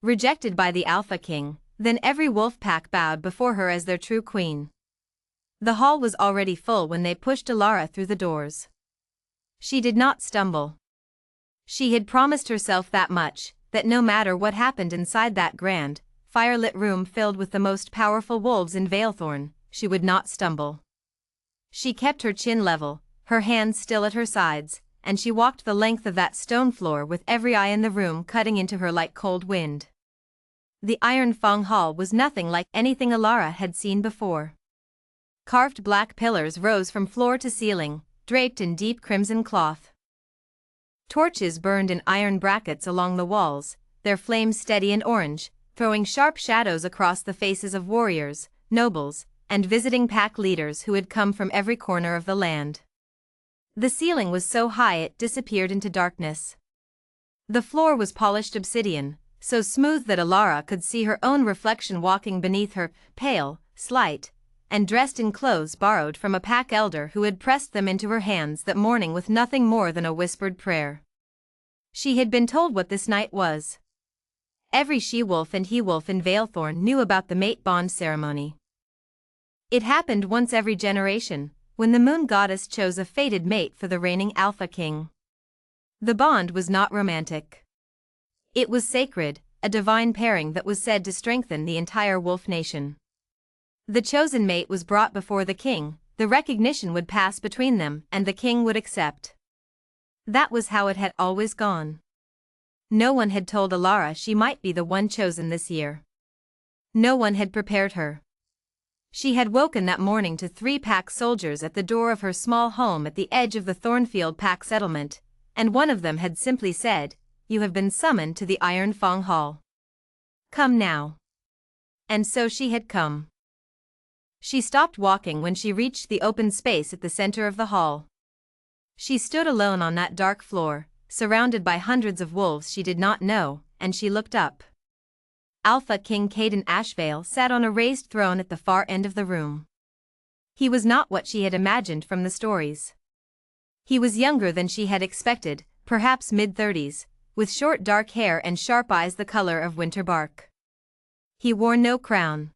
Rejected by the Alpha King, then every wolf pack bowed before her as their true queen. The hall was already full when they pushed Alara through the doors. She did not stumble. She had promised herself that much, that no matter what happened inside that grand, firelit room filled with the most powerful wolves in Valethorn, she would not stumble. She kept her chin level, her hands still at her sides, and she walked the length of that stone floor with every eye in the room cutting into her like cold wind. The Iron Fang Hall was nothing like anything Alara had seen before. Carved black pillars rose from floor to ceiling, draped in deep crimson cloth. Torches burned in iron brackets along the walls, their flames steady and orange, throwing sharp shadows across the faces of warriors, nobles, and visiting pack leaders who had come from every corner of the land. The ceiling was so high it disappeared into darkness. The floor was polished obsidian, so smooth that Alara could see her own reflection walking beneath her, pale, slight, and dressed in clothes borrowed from a pack elder who had pressed them into her hands that morning with nothing more than a whispered prayer. She had been told what this night was. Every she-wolf and he-wolf in Valethorn knew about the mate bond ceremony. It happened once every generation, when the moon goddess chose a fated mate for the reigning Alpha King. The bond was not romantic. It was sacred, a divine pairing that was said to strengthen the entire wolf nation. The chosen mate was brought before the king, the recognition would pass between them and the king would accept. That was how it had always gone. No one had told Alara she might be the one chosen this year. No one had prepared her. She had woken that morning to 3 pack soldiers at the door of her small home at the edge of the Thornfield pack settlement, and one of them had simply said, "You have been summoned to the Iron Fang Hall. Come now." And so she had come. She stopped walking when she reached the open space at the center of the hall. She stood alone on that dark floor, surrounded by hundreds of wolves she did not know, and she looked up. Alpha King Caden Ashvale sat on a raised throne at the far end of the room. He was not what she had imagined from the stories. He was younger than she had expected, perhaps mid-30s, with short dark hair and sharp eyes the color of winter bark. He wore no crown.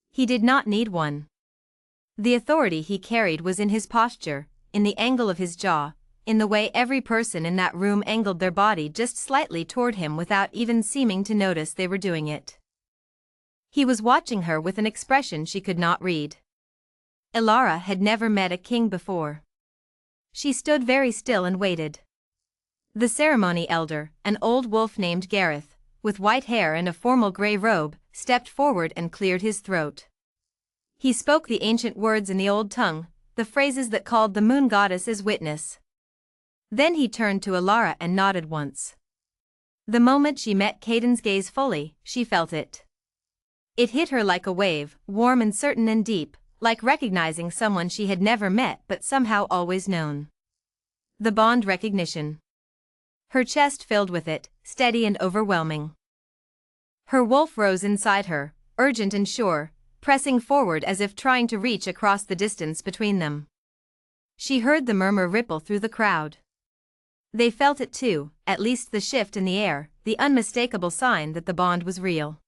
He did not need one. The authority he carried was in his posture, in the angle of his jaw, in the way every person in that room angled their body just slightly toward him without even seeming to notice they were doing it. He was watching her with an expression she could not read. Alara had never met a king before. She stood very still and waited. The ceremony elder, an old wolf named Gareth, with white hair and a formal gray robe, stepped forward and cleared his throat. He spoke the ancient words in the old tongue, the phrases that called the moon goddess as witness. Then he turned to Alara and nodded once. The moment she met Caden's gaze fully, she felt it. It hit her like a wave, warm and certain and deep, like recognizing someone she had never met but somehow always known. The bond recognition. Her chest filled with it, steady and overwhelming. Her wolf rose inside her, urgent and sure, pressing forward as if trying to reach across the distance between them. She heard the murmur ripple through the crowd. They felt it too, at least the shift in the air, the unmistakable sign that the bond was real.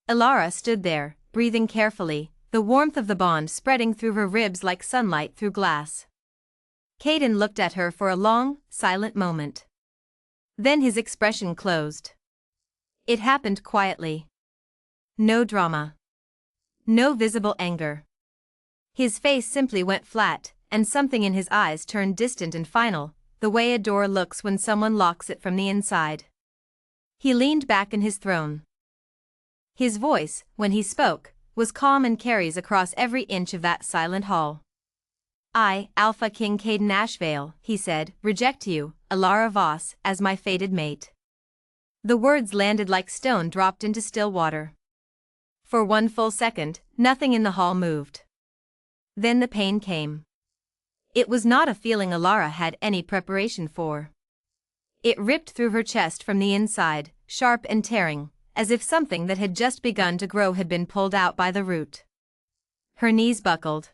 Alara stood there, breathing carefully, the warmth of the bond spreading through her ribs like sunlight through glass. Caden looked at her for a long, silent moment. Then his expression closed. It happened quietly. No drama. No visible anger. His face simply went flat, and something in his eyes turned distant and final, the way a door looks when someone locks it from the inside. He leaned back in his throne. His voice, when he spoke, was calm and carries across every inch of that silent hall. "I, Alpha King Caden Ashvale," he said, "reject you, Alara Voss, as my fated mate." The words landed like stone dropped into still water. For one full second, nothing in the hall moved. Then the pain came. It was not a feeling Alara had any preparation for. It ripped through her chest from the inside, sharp and tearing, as if something that had just begun to grow had been pulled out by the root. Her knees buckled.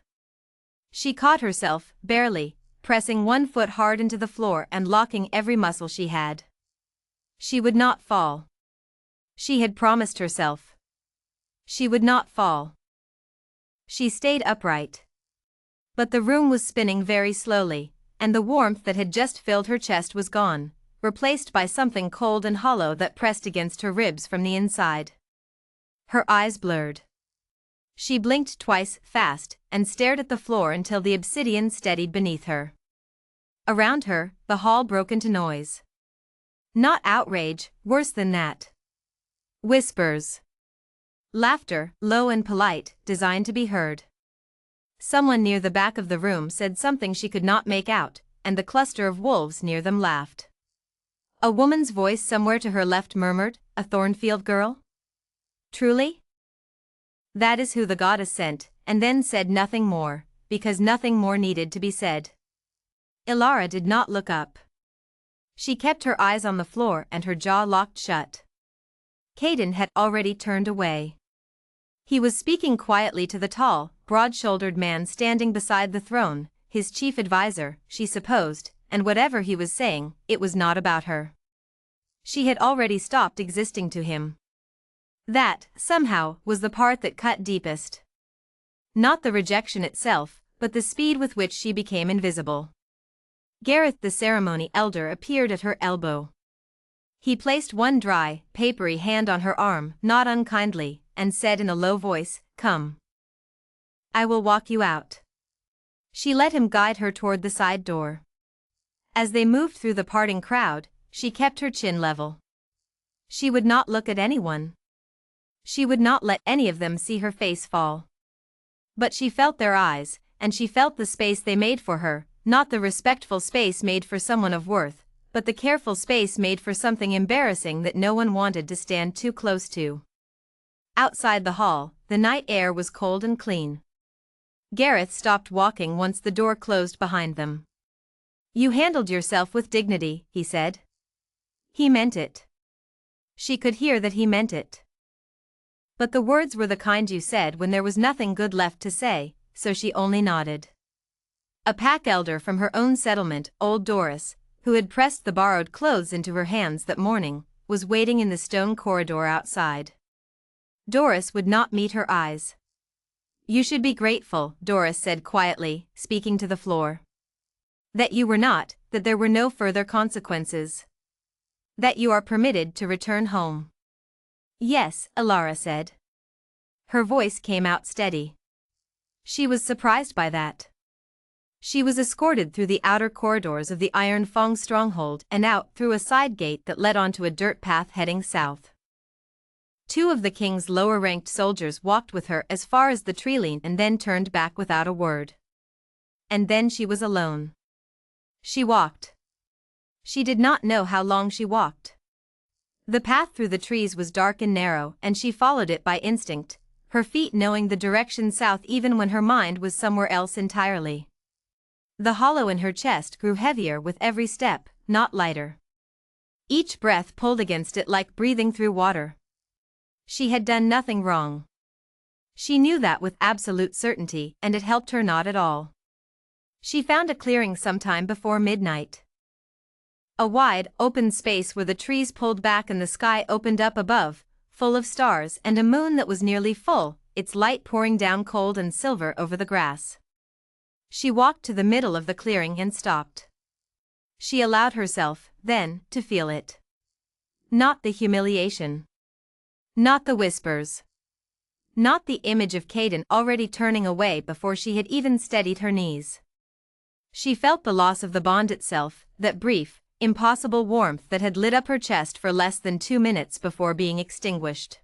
She caught herself, barely, pressing one foot hard into the floor and locking every muscle she had. She would not fall. She had promised herself. She would not fall. She stayed upright. But the room was spinning very slowly, and the warmth that had just filled her chest was gone, replaced by something cold and hollow that pressed against her ribs from the inside. Her eyes blurred. She blinked twice fast and stared at the floor until the obsidian steadied beneath her. Around her, the hall broke into noise. Not outrage, worse than that. Whispers. Laughter, low and polite, designed to be heard. Someone near the back of the room said something she could not make out, and the cluster of wolves near them laughed. A woman's voice somewhere to her left murmured, "A Thornfield girl? Truly? That is who the goddess sent," and then said nothing more, because nothing more needed to be said. Ilara did not look up. She kept her eyes on the floor and her jaw locked shut. Caden had already turned away. He was speaking quietly to the tall, broad-shouldered man standing beside the throne, his chief advisor, she supposed, and whatever he was saying, it was not about her. She had already stopped existing to him. That, somehow, was the part that cut deepest. Not the rejection itself, but the speed with which she became invisible. Gareth the ceremony elder appeared at her elbow. He placed one dry, papery hand on her arm, not unkindly, and said in a low voice, "Come. I will walk you out." She let him guide her toward the side door. As they moved through the parting crowd, she kept her chin level. She would not look at anyone. She would not let any of them see her face fall. But she felt their eyes, and she felt the space they made for her, not the respectful space made for someone of worth, but the careful space made for something embarrassing that no one wanted to stand too close to. Outside the hall, the night air was cold and clean. Gareth stopped walking once the door closed behind them. "You handled yourself with dignity," he said. He meant it. She could hear that he meant it. But the words were the kind you said when there was nothing good left to say, so she only nodded. A pack elder from her own settlement, old Doris, who had pressed the borrowed clothes into her hands that morning, was waiting in the stone corridor outside. Doris would not meet her eyes. "You should be grateful," Doris said quietly, speaking to the floor. "That you were not, that there were no further consequences. That you are permitted to return home." "Yes," Ilara said. Her voice came out steady. She was surprised by that. She was escorted through the outer corridors of the Iron Fong stronghold and out through a side gate that led onto a dirt path heading south. Two of the king's lower-ranked soldiers walked with her as far as the tree line and then turned back without a word. And then she was alone. She walked. She did not know how long she walked. The path through the trees was dark and narrow, and she followed it by instinct, her feet knowing the direction south even when her mind was somewhere else entirely. The hollow in her chest grew heavier with every step, not lighter. Each breath pulled against it like breathing through water. She had done nothing wrong. She knew that with absolute certainty, and it helped her not at all. She found a clearing sometime before midnight. A wide, open space where the trees pulled back and the sky opened up above, full of stars and a moon that was nearly full, its light pouring down cold and silver over the grass. She walked to the middle of the clearing and stopped. She allowed herself, then, to feel it. Not the humiliation. Not the whispers. Not the image of Caden already turning away before she had even steadied her knees. She felt the loss of the bond itself, that brief, impossible warmth that had lit up her chest for less than 2 minutes before being extinguished.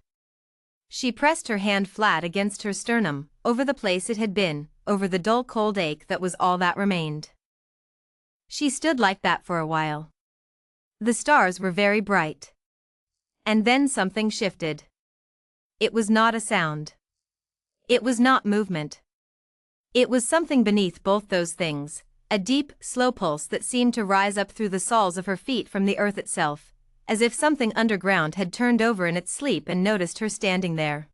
She pressed her hand flat against her sternum, over the place it had been, over the dull cold ache that was all that remained. She stood like that for a while. The stars were very bright. And then something shifted. It was not a sound. It was not movement. It was something beneath both those things, a deep, slow pulse that seemed to rise up through the soles of her feet from the earth itself, as if something underground had turned over in its sleep and noticed her standing there.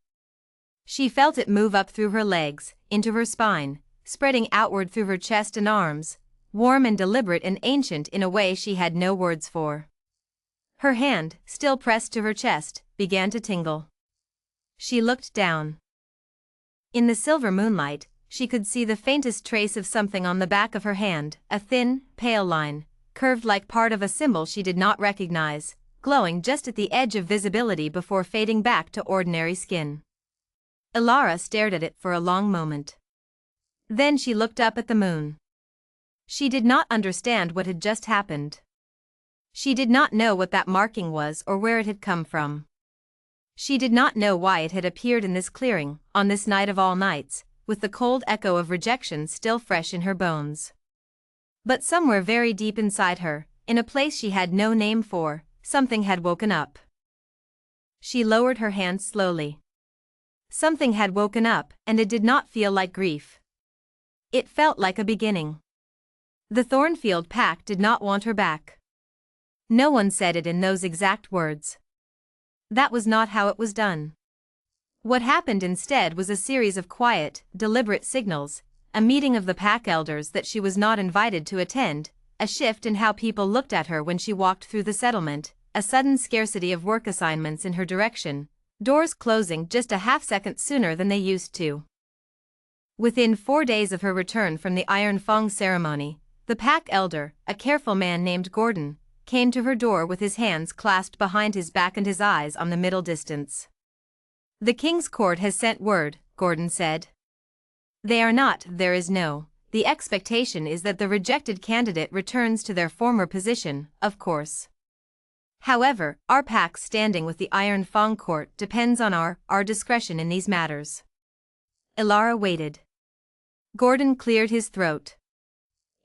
She felt it move up through her legs, into her spine, spreading outward through her chest and arms, warm and deliberate and ancient in a way she had no words for. Her hand, still pressed to her chest, began to tingle. She looked down. In the silver moonlight, she could see the faintest trace of something on the back of her hand, a thin, pale line, curved like part of a symbol she did not recognize, glowing just at the edge of visibility before fading back to ordinary skin. Ilara stared at it for a long moment. Then she looked up at the moon. She did not understand what had just happened. She did not know what that marking was or where it had come from. She did not know why it had appeared in this clearing, on this night of all nights, with the cold echo of rejection still fresh in her bones. But somewhere very deep inside her, in a place she had no name for, something had woken up. She lowered her hand slowly. Something had woken up, and it did not feel like grief. It felt like a beginning. The Thornfield pack did not want her back. No one said it in those exact words. That was not how it was done. What happened instead was a series of quiet, deliberate signals, a meeting of the pack elders that she was not invited to attend, a shift in how people looked at her when she walked through the settlement, a sudden scarcity of work assignments in her direction, doors closing just a half-second sooner than they used to. Within 4 days of her return from the Iron Fong ceremony, the pack elder, a careful man named Gordon, came to her door with his hands clasped behind his back and his eyes on the middle distance. "The King's Court has sent word," Gordon said. "They are not, there is no. The expectation is that the rejected candidate returns to their former position, of course. However, our pack's standing with the Iron Fong Court depends on our discretion in these matters." Ilara waited. Gordon cleared his throat.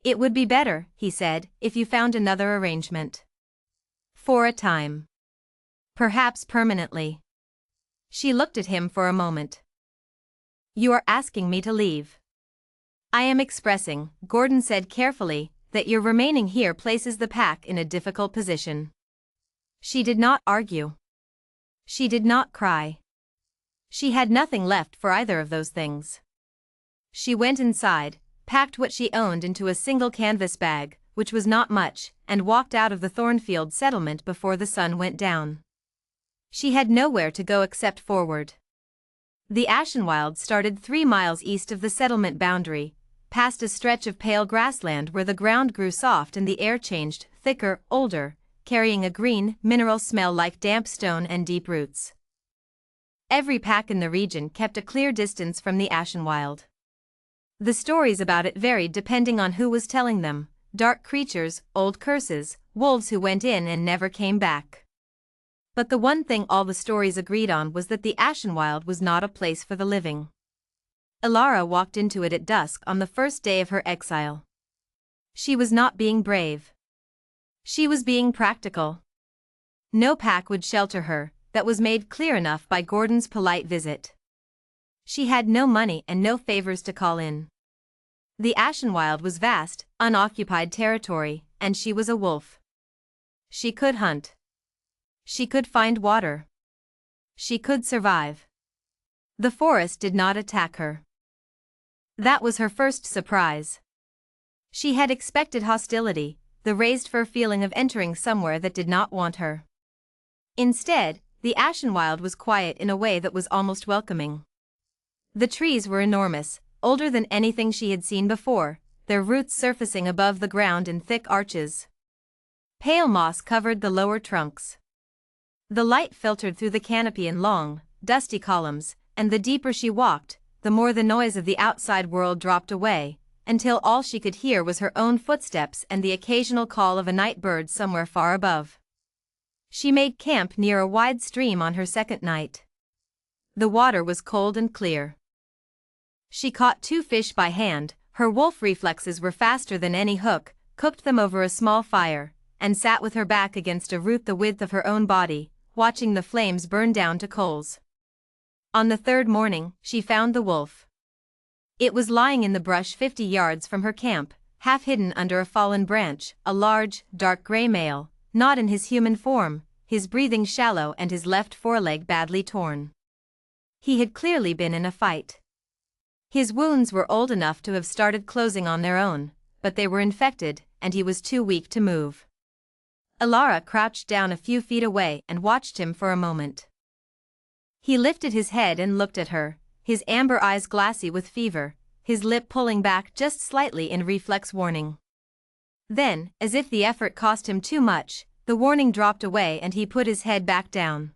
"It would be better," he said, "if you found another arrangement. For a time. Perhaps permanently." She looked at him for a moment. "You are asking me to leave." "I am expressing," Gordon said carefully, "that your remaining here places the pack in a difficult position." She did not argue. She did not cry. She had nothing left for either of those things. She went inside, packed what she owned into a single canvas bag, which was not much, and walked out of the Thornfield settlement before the sun went down. She had nowhere to go except forward. The Ashenwild started 3 miles east of the settlement boundary, past a stretch of pale grassland where the ground grew soft and the air changed, thicker, older, carrying a green, mineral smell like damp stone and deep roots. Every pack in the region kept a clear distance from the Ashenwild. The stories about it varied depending on who was telling them: dark creatures, old curses, wolves who went in and never came back. But the one thing all the stories agreed on was that the Ashenwild was not a place for the living. Ilara walked into it at dusk on the first day of her exile. She was not being brave. She was being practical. No pack would shelter her, that was made clear enough by Gordon's polite visit. She had no money and no favors to call in. The Ashenwild was vast, unoccupied territory, and she was a wolf. She could hunt. She could find water. She could survive. The forest did not attack her. That was her first surprise. She had expected hostility, the raised fur feeling of entering somewhere that did not want her. Instead, the Ashenwild was quiet in a way that was almost welcoming. The trees were enormous, older than anything she had seen before, their roots surfacing above the ground in thick arches. Pale moss covered the lower trunks. The light filtered through the canopy in long, dusty columns, and the deeper she walked, the more the noise of the outside world dropped away, until all she could hear was her own footsteps and the occasional call of a night bird somewhere far above. She made camp near a wide stream on her second night. The water was cold and clear. She caught 2 fish by hand, her wolf reflexes were faster than any hook, cooked them over a small fire, and sat with her back against a root the width of her own body, watching the flames burn down to coals. On the 3rd morning, she found the wolf. It was lying in the brush 50 yards from her camp, half hidden under a fallen branch, a large, dark gray male, not in his human form, his breathing shallow and his left foreleg badly torn. He had clearly been in a fight. His wounds were old enough to have started closing on their own, but they were infected, and he was too weak to move. Alara crouched down a few feet away and watched him for a moment. He lifted his head and looked at her, his amber eyes glassy with fever, his lip pulling back just slightly in reflex warning. Then, as if the effort cost him too much, the warning dropped away and he put his head back down.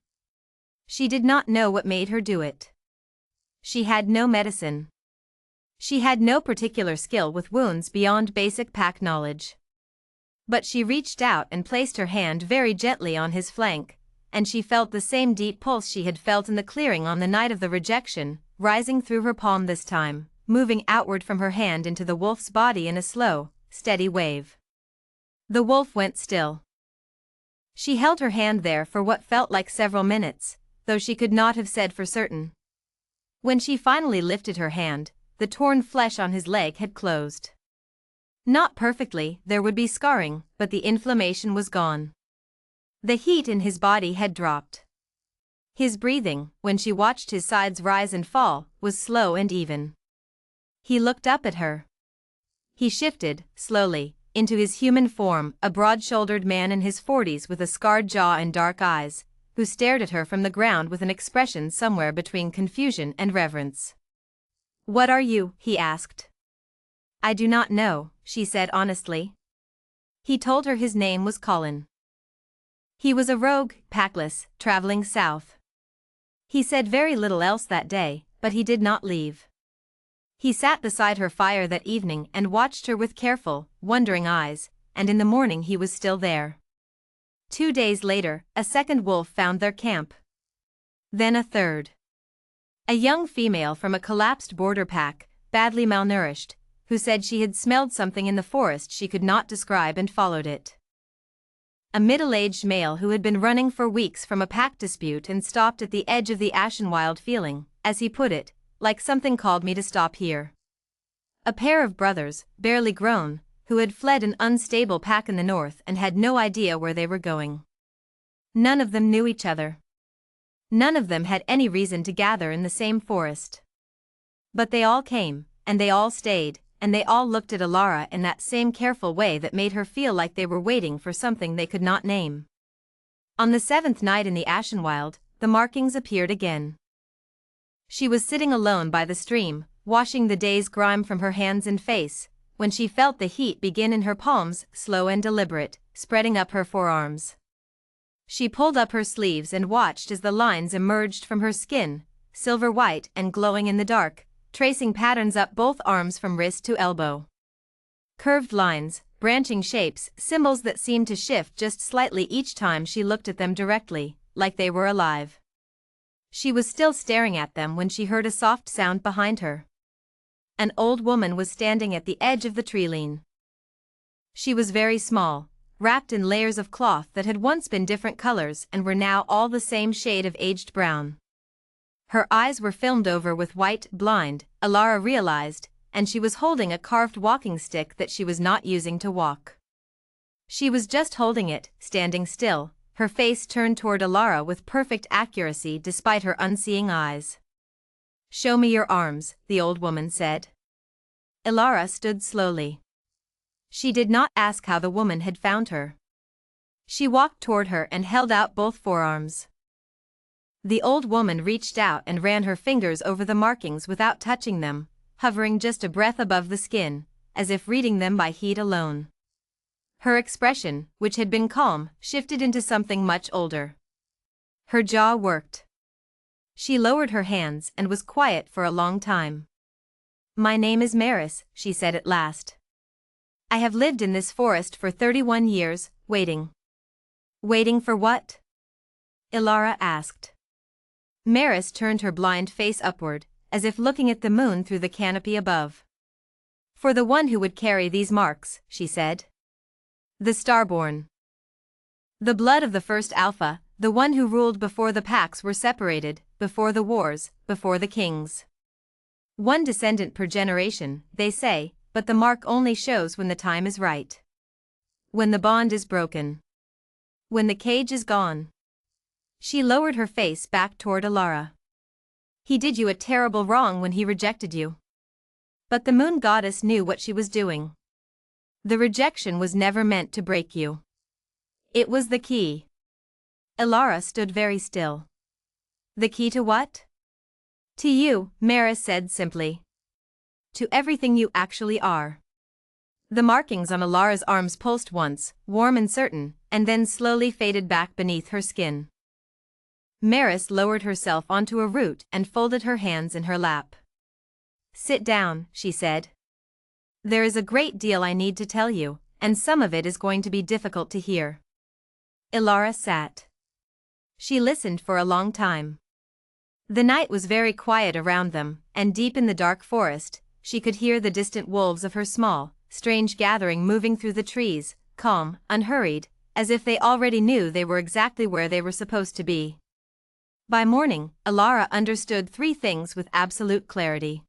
She did not know what made her do it. She had no medicine. She had no particular skill with wounds beyond basic pack knowledge. But she reached out and placed her hand very gently on his flank, and she felt the same deep pulse she had felt in the clearing on the night of the rejection, rising through her palm this time, moving outward from her hand into the wolf's body in a slow, steady wave. The wolf went still. She held her hand there for what felt like several minutes, though she could not have said for certain. When she finally lifted her hand, the torn flesh on his leg had closed. Not perfectly, there would be scarring, but the inflammation was gone. The heat in his body had dropped. His breathing, when she watched his sides rise and fall, was slow and even. He looked up at her. He shifted, slowly, into his human form, a broad-shouldered man in his 40s with a scarred jaw and dark eyes, who stared at her from the ground with an expression somewhere between confusion and reverence. "What are you?" he asked. "I do not know," she said honestly. He told her his name was Colin. He was a rogue, packless, traveling south. He said very little else that day, but he did not leave. He sat beside her fire that evening and watched her with careful, wondering eyes, and in the morning he was still there. 2 days later, a second wolf found their camp. Then a third. A young female from a collapsed border pack, badly malnourished, who said she had smelled something in the forest she could not describe and followed it. A middle-aged male who had been running for weeks from a pack dispute and stopped at the edge of the Ashenwild feeling, as he put it, like something called me to stop here. A pair of brothers, barely grown, who had fled an unstable pack in the north and had no idea where they were going. None of them knew each other. None of them had any reason to gather in the same forest. But they all came, and they all stayed, and they all looked at Alara in that same careful way that made her feel like they were waiting for something they could not name. On the 7th night in the Ashenwild, the markings appeared again. She was sitting alone by the stream, washing the day's grime from her hands and face, when she felt the heat begin in her palms, slow and deliberate, spreading up her forearms. She pulled up her sleeves and watched as the lines emerged from her skin, silver white and glowing in the dark, tracing patterns up both arms from wrist to elbow. Curved lines, branching shapes, symbols that seemed to shift just slightly each time she looked at them directly, like they were alive. She was still staring at them when she heard a soft sound behind her. An old woman was standing at the edge of the tree-line. She was very small, wrapped in layers of cloth that had once been different colors and were now all the same shade of aged brown. Her eyes were filmed over with white, blind, Alara realized, and she was holding a carved walking stick that she was not using to walk. She was just holding it, standing still, her face turned toward Alara with perfect accuracy despite her unseeing eyes. "Show me your arms," the old woman said. Alara stood slowly. She did not ask how the woman had found her. She walked toward her and held out both forearms. The old woman reached out and ran her fingers over the markings without touching them, hovering just a breath above the skin, as if reading them by heat alone. Her expression, which had been calm, shifted into something much older. Her jaw worked. She lowered her hands and was quiet for a long time. "My name is Maris," she said at last. "I have lived in this forest for 31 years, waiting." "Waiting for what?" Alara asked. Maris turned her blind face upward, as if looking at the moon through the canopy above. "For the one who would carry these marks," she said. "The Starborn. The blood of the first Alpha, the one who ruled before the packs were separated, before the wars, before the kings. One descendant per generation, they say, but the mark only shows when the time is right. When the bond is broken. When the cage is gone." She lowered her face back toward Alara. "He did you a terrible wrong when he rejected you. But the moon goddess knew what she was doing. The rejection was never meant to break you. It was the key. Ilara stood very still. The key to what? To you, Maris said simply. To everything you actually are. The markings on Ilara's arms pulsed once, warm and certain, and then slowly faded back beneath her skin. Maris lowered herself onto a root and folded her hands in her lap. Sit down, she said. There is a great deal I need to tell you, and some of it is going to be difficult to hear. Ilara sat. She listened for a long time. The night was very quiet around them, and deep in the dark forest, she could hear the distant wolves of her small, strange gathering moving through the trees, calm, unhurried, as if they already knew they were exactly where they were supposed to be. By morning, Ilara understood 3 things with absolute clarity.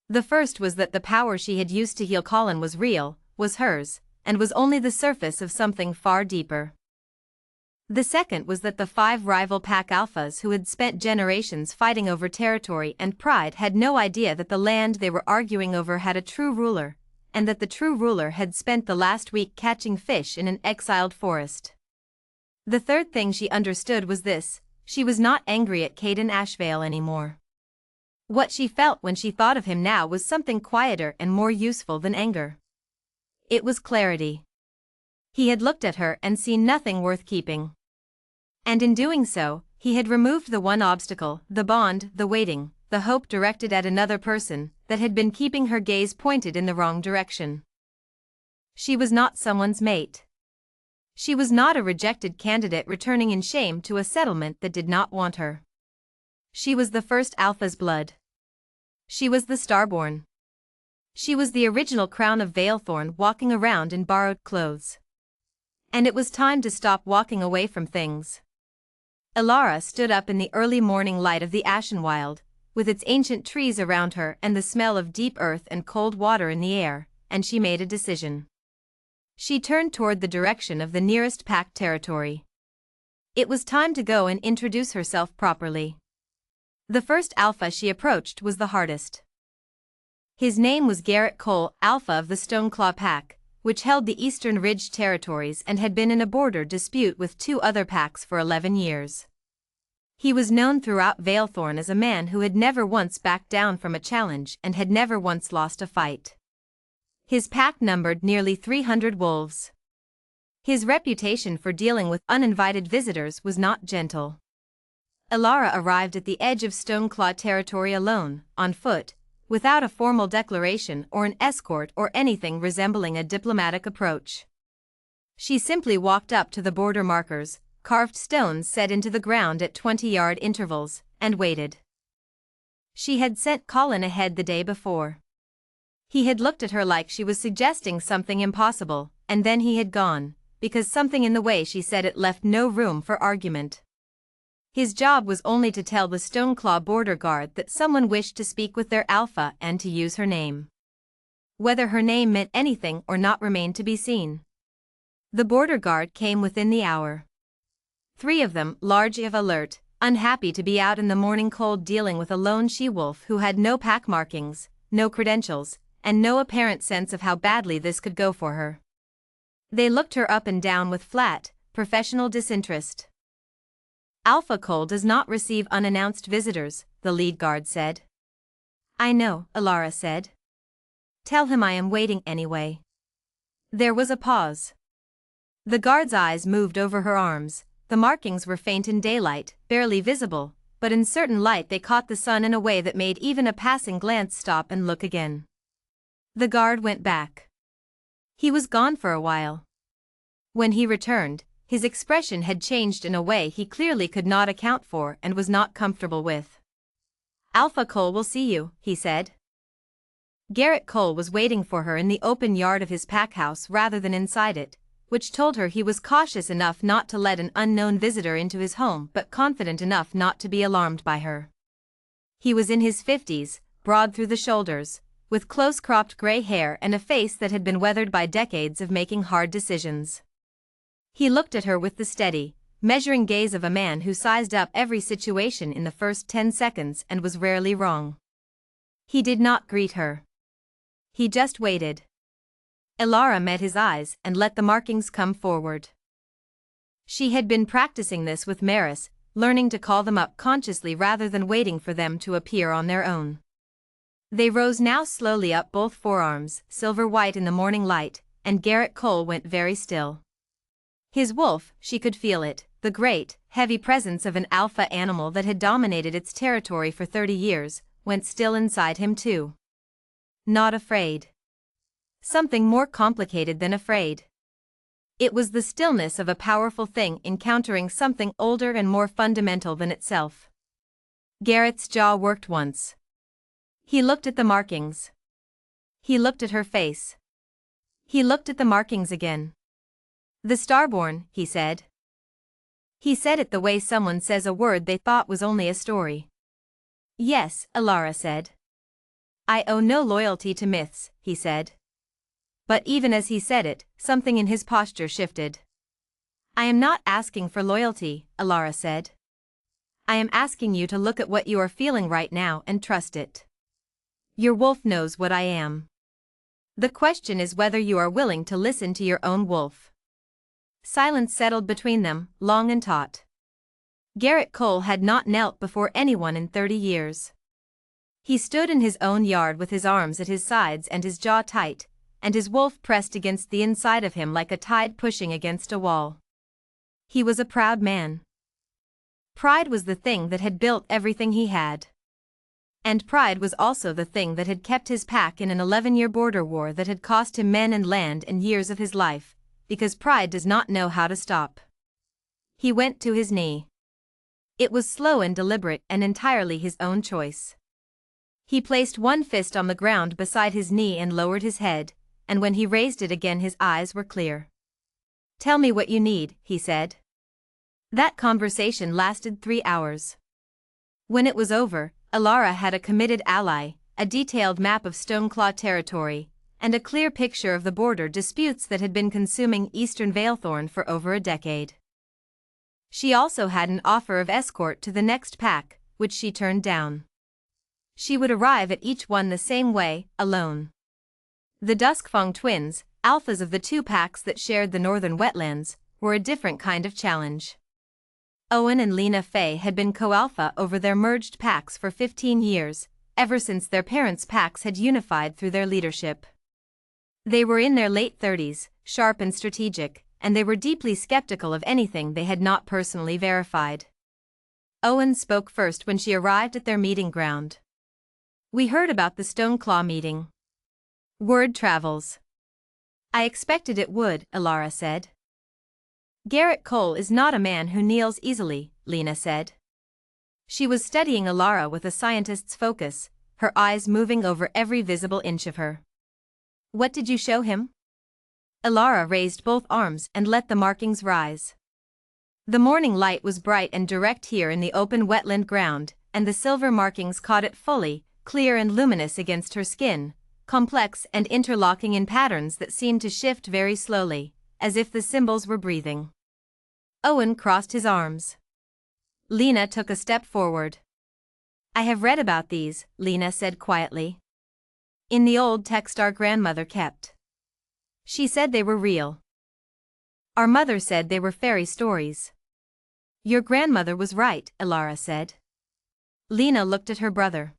The first was that the power she had used to heal Colin was real, was hers, and was only the surface of something far deeper. The second was that the 5 rival pack alphas who had spent generations fighting over territory and pride had no idea that the land they were arguing over had a true ruler, and that the true ruler had spent the last week catching fish in an exiled forest. The third thing she understood was this: she was not angry at Caden Ashvale anymore. What she felt when she thought of him now was something quieter and more useful than anger. It was clarity. He had looked at her and seen nothing worth keeping. And in doing so, he had removed the one obstacle, the bond, the waiting, the hope directed at another person, that had been keeping her gaze pointed in the wrong direction. She was not someone's mate. She was not a rejected candidate returning in shame to a settlement that did not want her. She was the first alpha's blood. She was the starborn. She was the original crown of Veilthorn walking around in borrowed clothes. And it was time to stop walking away from things. Ilara stood up in the early morning light of the Ashenwild, with its ancient trees around her and the smell of deep earth and cold water in the air, and she made a decision. She turned toward the direction of the nearest pack territory. It was time to go and introduce herself properly. The first alpha she approached was the hardest. His name was Garrett Cole, alpha of the Stoneclaw Pack, which held the Eastern Ridge territories and had been in a border dispute with 2 other packs for 11 years. He was known throughout Veilthorn as a man who had never once backed down from a challenge and had never once lost a fight. His pack numbered nearly 300 wolves. His reputation for dealing with uninvited visitors was not gentle. Ilara arrived at the edge of Stoneclaw territory alone, on foot, without a formal declaration or an escort or anything resembling a diplomatic approach. She simply walked up to the border markers, carved stones set into the ground at 20-yard intervals, and waited. She had sent Colin ahead the day before. He had looked at her like she was suggesting something impossible, and then he had gone, because something in the way she said it left no room for argument. His job was only to tell the Stoneclaw border guard that someone wished to speak with their alpha and to use her name. Whether her name meant anything or not remained to be seen. The border guard came within the hour. 3 of them, large of alert, unhappy to be out in the morning cold dealing with a lone she-wolf who had no pack markings, no credentials, and no apparent sense of how badly this could go for her. They looked her up and down with flat, professional disinterest. Alpha Cole does not receive unannounced visitors, the lead guard said. I know, Ilara said. Tell him I am waiting anyway. There was a pause. The guard's eyes moved over her arms. The markings were faint in daylight, barely visible, but in certain light they caught the sun in a way that made even a passing glance stop and look again. The guard went back. He was gone for a while. When he returned, his expression had changed in a way he clearly could not account for and was not comfortable with. Alpha Cole will see you, he said. Garrett Cole was waiting for her in the open yard of his pack house rather than inside it, which told her he was cautious enough not to let an unknown visitor into his home but confident enough not to be alarmed by her. He was in his 50s, broad through the shoulders, with close-cropped gray hair and a face that had been weathered by decades of making hard decisions. He looked at her with the steady, measuring gaze of a man who sized up every situation in the first 10 seconds and was rarely wrong. He did not greet her. He just waited. Ilara met his eyes and let the markings come forward. She had been practicing this with Maris, learning to call them up consciously rather than waiting for them to appear on their own. They rose now slowly up both forearms, silver-white in the morning light, and Garrett Cole went very still. His wolf, she could feel it, the great, heavy presence of an alpha animal that had dominated its territory for 30 years, went still inside him too. Not afraid. Something more complicated than afraid. It was the stillness of a powerful thing encountering something older and more fundamental than itself. Garrett's jaw worked once. He looked at the markings. He looked at her face. He looked at the markings again. "The Starborn," he said. He said it the way someone says a word they thought was only a story. "Yes," Alara said. "I owe no loyalty to myths," he said. But even as he said it, something in his posture shifted. "I am not asking for loyalty," Alara said. "I am asking you to look at what you are feeling right now and trust it. Your wolf knows what I am. The question is whether you are willing to listen to your own wolf." Silence settled between them, long and taut. Garrett Cole had not knelt before anyone in 30 years. He stood in his own yard with his arms at his sides and his jaw tight, and his wolf pressed against the inside of him like a tide pushing against a wall. He was a proud man. Pride was the thing that had built everything he had. And pride was also the thing that had kept his pack in an 11-year border war that had cost him men and land and years of his life, because pride does not know how to stop. He went to his knee. It was slow and deliberate and entirely his own choice. He placed one fist on the ground beside his knee and lowered his head, and when he raised it again his eyes were clear. "Tell me what you need," he said. That conversation lasted 3 hours. When it was over, Alara had a committed ally, a detailed map of Stoneclaw territory, and a clear picture of the border disputes that had been consuming eastern Valethorn for over a decade. She also had an offer of escort to the next pack, which she turned down. She would arrive at each one the same way, alone. The Duskfang twins, alphas of the 2 packs that shared the northern wetlands, were a different kind of challenge. Owen and Lena Faye had been co-alpha over their merged packs for 15 years, ever since their parents' packs had unified through their leadership. They were in their late 30s, sharp and strategic, and they were deeply skeptical of anything they had not personally verified. Owen spoke first when she arrived at their meeting ground. "We heard about the Stoneclaw meeting. Word travels." "I expected it would," Alara said. "Garrett Cole is not a man who kneels easily," Lena said. She was studying Alara with a scientist's focus, her eyes moving over every visible inch of her. "What did you show him?" Alara raised both arms and let the markings rise. The morning light was bright and direct here in the open wetland ground, and the silver markings caught it fully, clear and luminous against her skin, complex and interlocking in patterns that seemed to shift very slowly, as if the symbols were breathing. Owen crossed his arms. Lena took a step forward. "I have read about these," Lena said quietly. "In the old text our grandmother kept. She said they were real. Our mother said they were fairy stories." "Your grandmother was right," Alara said. Lena looked at her brother.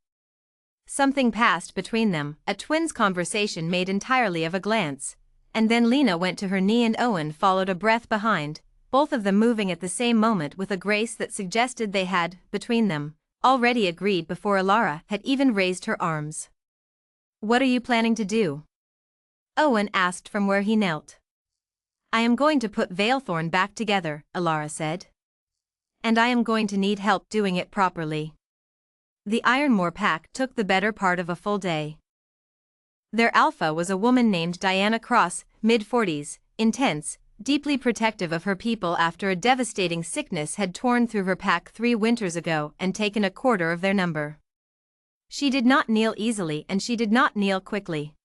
Something passed between them, a twins' conversation made entirely of a glance, and then Lena went to her knee and Owen followed a breath behind, both of them moving at the same moment with a grace that suggested they had, between them, already agreed before Alara had even raised her arms. "What are you planning to do?" Owen asked from where he knelt. "I am going to put Valethorn back together," Alara said. "And I am going to need help doing it properly." The Ironmore pack took the better part of a full day. Their alpha was a woman named Diana Cross, mid-40s, intense, deeply protective of her people after a devastating sickness had torn through her pack 3 winters ago and taken a quarter of their number. She did not kneel easily and she did not kneel quickly.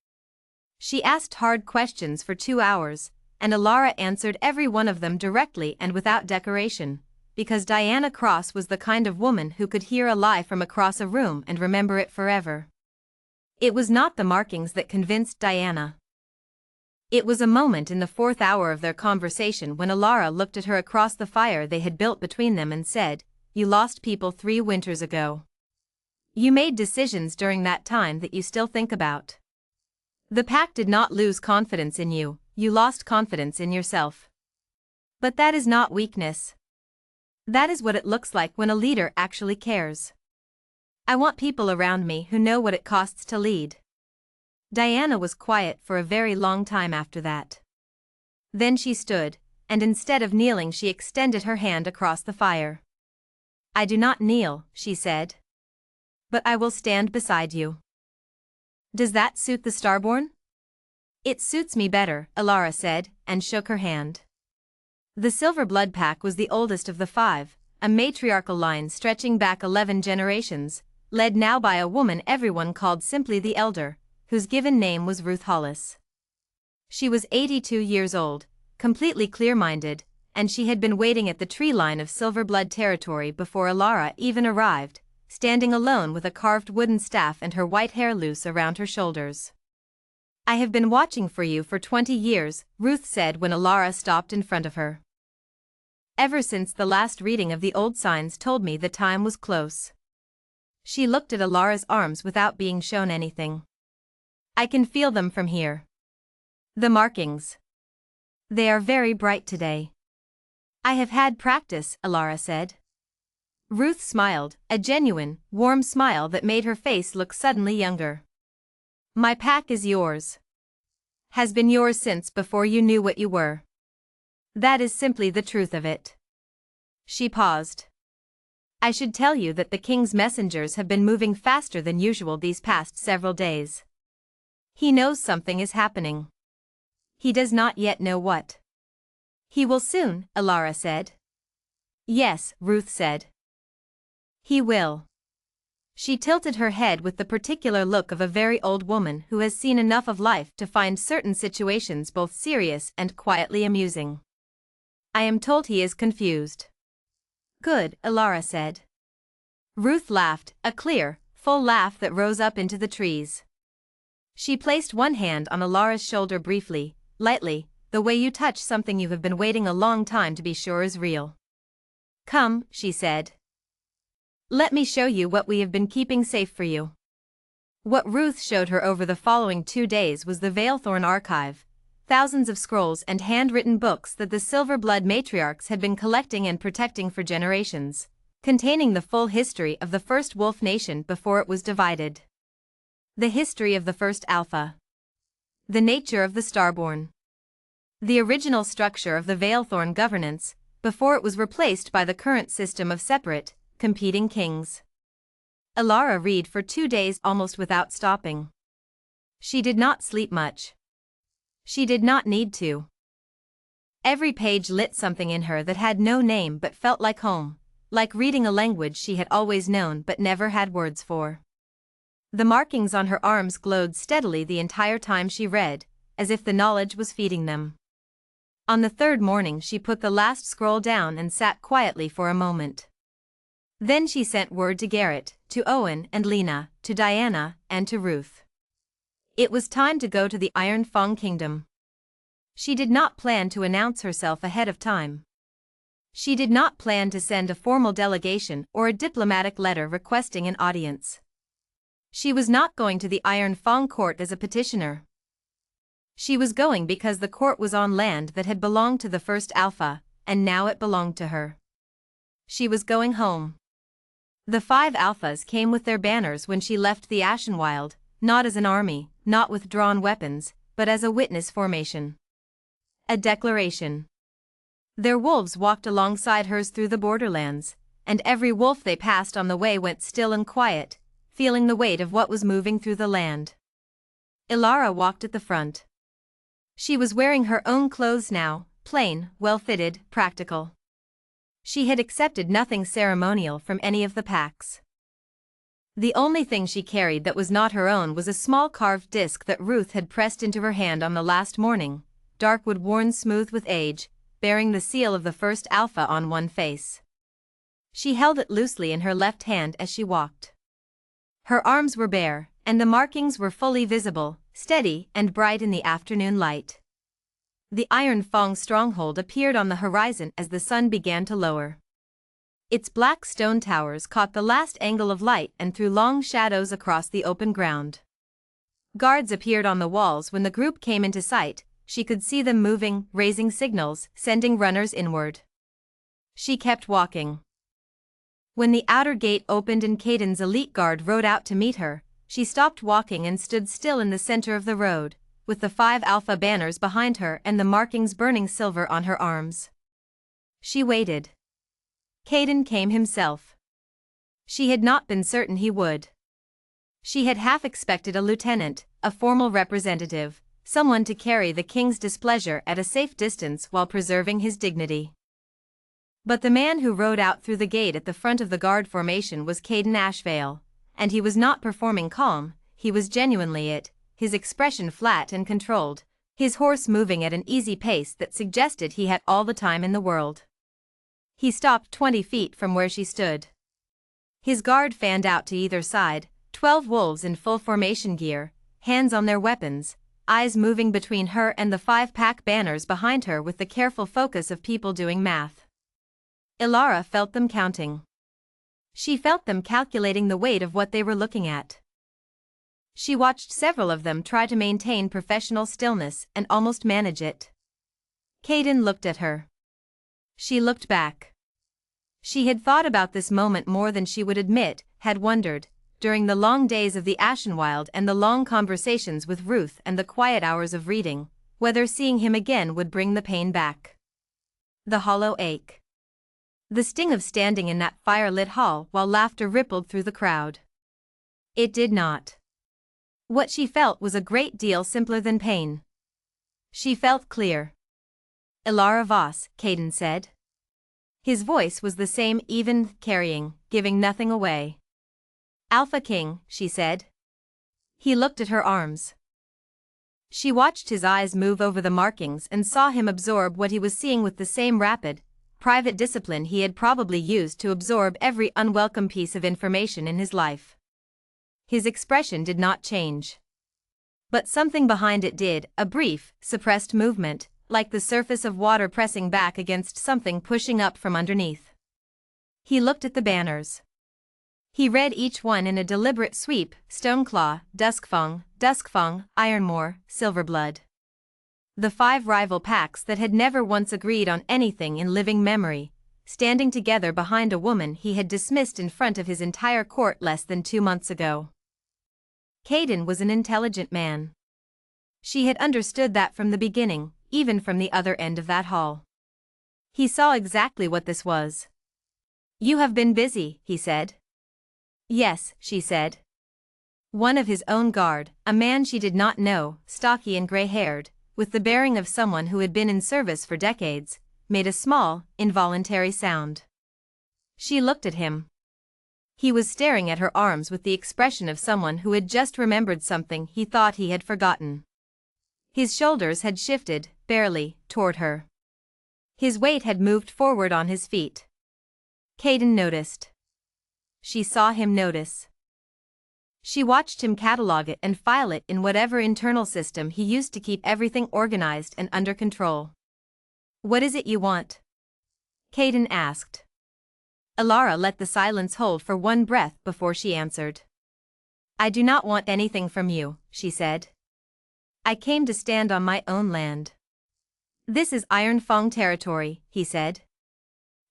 She asked hard questions for 2 hours, and Alara answered every one of them directly and without decoration, because Diana Cross was the kind of woman who could hear a lie from across a room and remember it forever. It was not the markings that convinced Diana. It was a moment in the fourth hour of their conversation when Alara looked at her across the fire they had built between them and said, "You lost people 3 winters ago. You made decisions during that time that you still think about. The pack did not lose confidence in you, you lost confidence in yourself. But that is not weakness. That is what it looks like when a leader actually cares. I want people around me who know what it costs to lead." Diana was quiet for a very long time after that. Then she stood, and instead of kneeling she extended her hand across the fire. "I do not kneel," she said. "But I will stand beside you." "Does that suit the Starborn?" "It suits me better," Alara said, and shook her hand. The Silver Blood Pack was the oldest of the 5, a matriarchal line stretching back 11 generations, led now by a woman everyone called simply the Elder, whose given name was Ruth Hollis. She was 82 years old, completely clear-minded, and she had been waiting at the tree line of Silver Blood territory before Alara even arrived, standing alone with a carved wooden staff and her white hair loose around her shoulders. "I have been watching for you for 20 years, Ruth said when Alara stopped in front of her. "Ever since the last reading of the old signs told me the time was close." She looked at Alara's arms without being shown anything. "I can feel them from here. The markings. They are very bright today." "I have had practice," Alara said. Ruth smiled, a genuine, warm smile that made her face look suddenly younger. "My pack is yours. Has been yours since before you knew what you were. That is simply the truth of it." She paused. "I should tell you that the king's messengers have been moving faster than usual these past several days. He knows something is happening. He does not yet know what." "He will soon," Alara said. "Yes," Ruth said. "He will." She tilted her head with the particular look of a very old woman who has seen enough of life to find certain situations both serious and quietly amusing. "I am told he is confused." "Good," Alara said. Ruth laughed, a clear, full laugh that rose up into the trees. She placed one hand on Alara's shoulder briefly, lightly, the way you touch something you have been waiting a long time to be sure is real. "Come," she said. "Let me show you what we have been keeping safe for you." What Ruth showed her over the following 2 days was the Veilthorn archive, thousands of scrolls and handwritten books that the Silver Blood matriarchs had been collecting and protecting for generations, containing the full history of the first wolf nation before it was divided. The history of the first Alpha. The nature of the Starborn. The original structure of the Veilthorn governance, before it was replaced by the current system of separate, competing kings. Alara read for 2 days almost without stopping. She did not sleep much. She did not need to. Every page lit something in her that had no name but felt like home, like reading a language she had always known but never had words for. The markings on her arms glowed steadily the entire time she read, as if the knowledge was feeding them. On the 3rd morning she put the last scroll down and sat quietly for a moment. Then she sent word to Garrett, to Owen and Lena, to Diana, and to Ruth. It was time to go to the Iron Fang Kingdom. She did not plan to announce herself ahead of time. She did not plan to send a formal delegation or a diplomatic letter requesting an audience. She was not going to the Iron Fang court as a petitioner. She was going because the court was on land that had belonged to the first Alpha, and now it belonged to her. She was going home. The 5 Alphas came with their banners when she left the Ashenwild, not as an army, not with drawn weapons, but as a witness formation. A declaration. Their wolves walked alongside hers through the borderlands, and every wolf they passed on the way went still and quiet, feeling the weight of what was moving through the land. Alara walked at the front. She was wearing her own clothes now, plain, well-fitted, practical. She had accepted nothing ceremonial from any of the packs. The only thing she carried that was not her own was a small carved disc that Ruth had pressed into her hand on the last morning, dark wood worn smooth with age, bearing the seal of the first Alpha on one face. She held it loosely in her left hand as she walked. Her arms were bare, and the markings were fully visible, steady and bright in the afternoon light. The Iron Fong stronghold appeared on the horizon as the sun began to lower. Its black stone towers caught the last angle of light and threw long shadows across the open ground. Guards appeared on the walls when the group came into sight. She could see them moving, raising signals, sending runners inward. She kept walking. When the outer gate opened and Caden's elite guard rode out to meet her, she stopped walking and stood still in the center of the road, with the 5 alpha banners behind her and the markings burning silver on her arms. She waited. Caden came himself. She had not been certain he would. She had half expected a lieutenant, a formal representative, someone to carry the king's displeasure at a safe distance while preserving his dignity. But the man who rode out through the gate at the front of the guard formation was Caden Ashvale, and he was not performing calm, he was genuinely it, his expression flat and controlled, his horse moving at an easy pace that suggested he had all the time in the world. He stopped 20 feet from where she stood. His guard fanned out to either side, 12 wolves in full formation gear, hands on their weapons, eyes moving between her and the 5-pack banners behind her with the careful focus of people doing math. Ilara felt them counting. She felt them calculating the weight of what they were looking at. She watched several of them try to maintain professional stillness and almost manage it. Caden looked at her. She looked back. She had thought about this moment more than she would admit, had wondered, during the long days of the Ashenwild and the long conversations with Ruth and the quiet hours of reading, whether seeing him again would bring the pain back. The hollow ache. The sting of standing in that fire-lit hall while laughter rippled through the crowd. It did not. What she felt was a great deal simpler than pain. She felt clear. Ilara Voss, Caden said. His voice was the same, even, carrying, giving nothing away. Alpha King, she said. He looked at her arms. She watched his eyes move over the markings and saw him absorb what he was seeing with the same rapid, private discipline he had probably used to absorb every unwelcome piece of information in his life. His expression did not change. But something behind it did, a brief, suppressed movement, like the surface of water pressing back against something pushing up from underneath. He looked at the banners. He read each one in a deliberate sweep: Stoneclaw, Duskfang, Ironmoor, Silverblood. The 5 rival packs that had never once agreed on anything in living memory, standing together behind a woman he had dismissed in front of his entire court less than 2 months ago. Caden was an intelligent man. She had understood that from the beginning, even from the other end of that hall. He saw exactly what this was. You have been busy, he said. Yes, she said. One of his own guard, a man she did not know, stocky and gray-haired, with the bearing of someone who had been in service for decades, made a small, involuntary sound. She looked at him. He was staring at her arms with the expression of someone who had just remembered something he thought he had forgotten. His shoulders had shifted, barely, toward her. His weight had moved forward on his feet. Caden noticed. She saw him notice. She watched him catalog it and file it in whatever internal system he used to keep everything organized and under control. What is it you want? Caden asked. Ilara let the silence hold for one breath before she answered. I do not want anything from you, she said. I came to stand on my own land. This is Iron Fong territory, he said.